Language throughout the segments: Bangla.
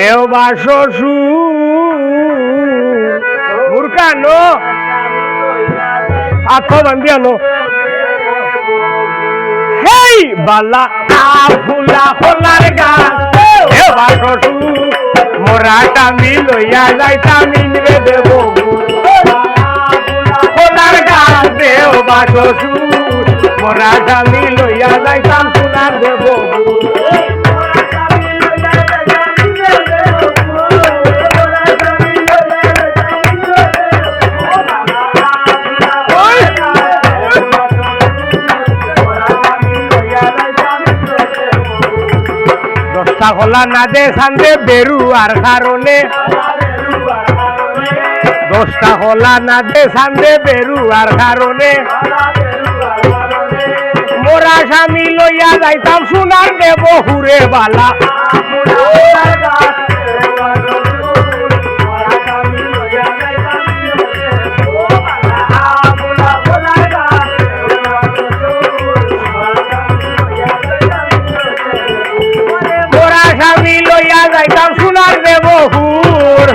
দেও বা শ্বশুর মূর্খানো আত্ম বান্ধিয়ানো হেই বালা ফুলা ফলার গাছ দেও বা শ্বশুর মোরা টামি লইয়া যাইতাম ইন্দ্রে দেব ফলার গাছ দেও বা শ্বশুর মোরা টামি লইয়া যাইতাম সোনার দেব দশটা খোলা না দে সান্দে বেরু আর কারণে দশটা খোলা না দে সান্দে বেরু আর কারণে মোরা স্বামী লইয়া যাইতাম সোনার দেব হুরে বালা স্বামী লইয়া যাইতাম সোনার দেব হুর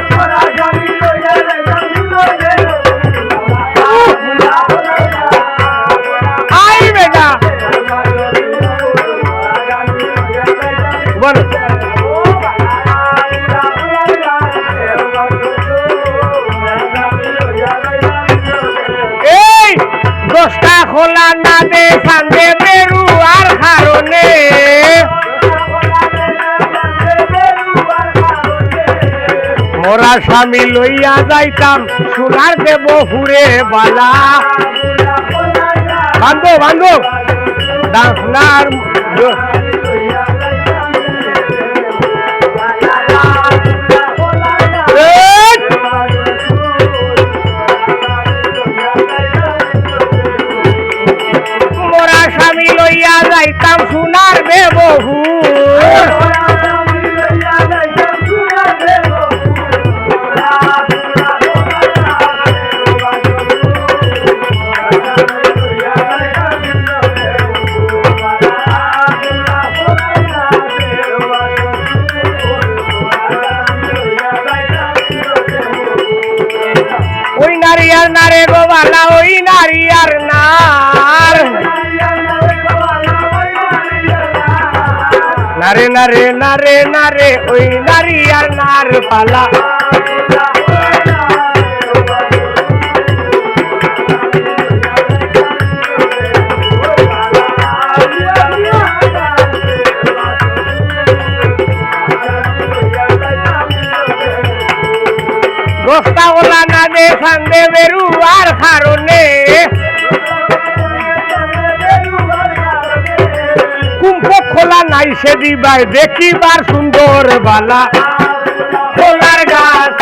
আই বেটা বল এই দশটা খোলা না দে সান্দে বেরু আর কারণে মোরা স্বামী লইয়া যাইতাম সোনার দেব হুরে বালা বান্ধব বান্ধব ডান্সনার মোরা স্বামী লইয়া যাইতাম সোনার দেব হুর ওই নারী আর নারে গো বালা ওই নারী আর নার নারে নারে নারে নারে ওই নারী আর নার বালা দশটা ওলা না দে সান্দে বেরু আর কারণে কুম্ভ খোলা নাই সে দিবাই দেখিবার সুন্দর বালা খোলার গাছ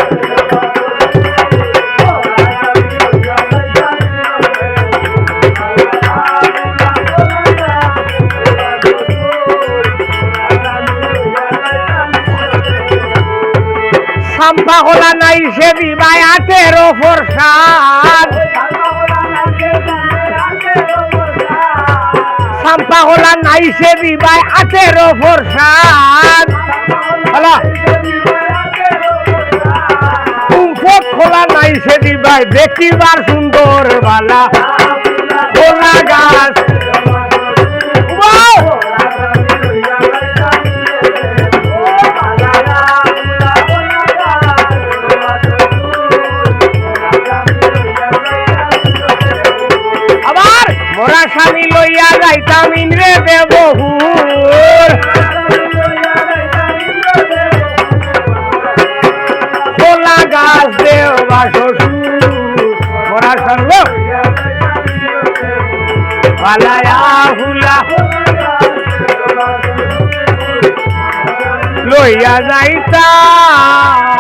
সাম্পা খোলা নাই সে দিবাই 18% সাম্পা খোলা নাই সে দিবাই 18% হলো কুম্ভ খোলা নাই সে দিবাই দেখিবার সুন্দর বালা খোলা গাছ মোরা স্বামী লইয়া যাইতাম ইন্দ্রে দেব হুর খোলা গাছ দেও বা শ্বশুর মোরা সর্ব পালায়া হুলা লইয়া যাইতাম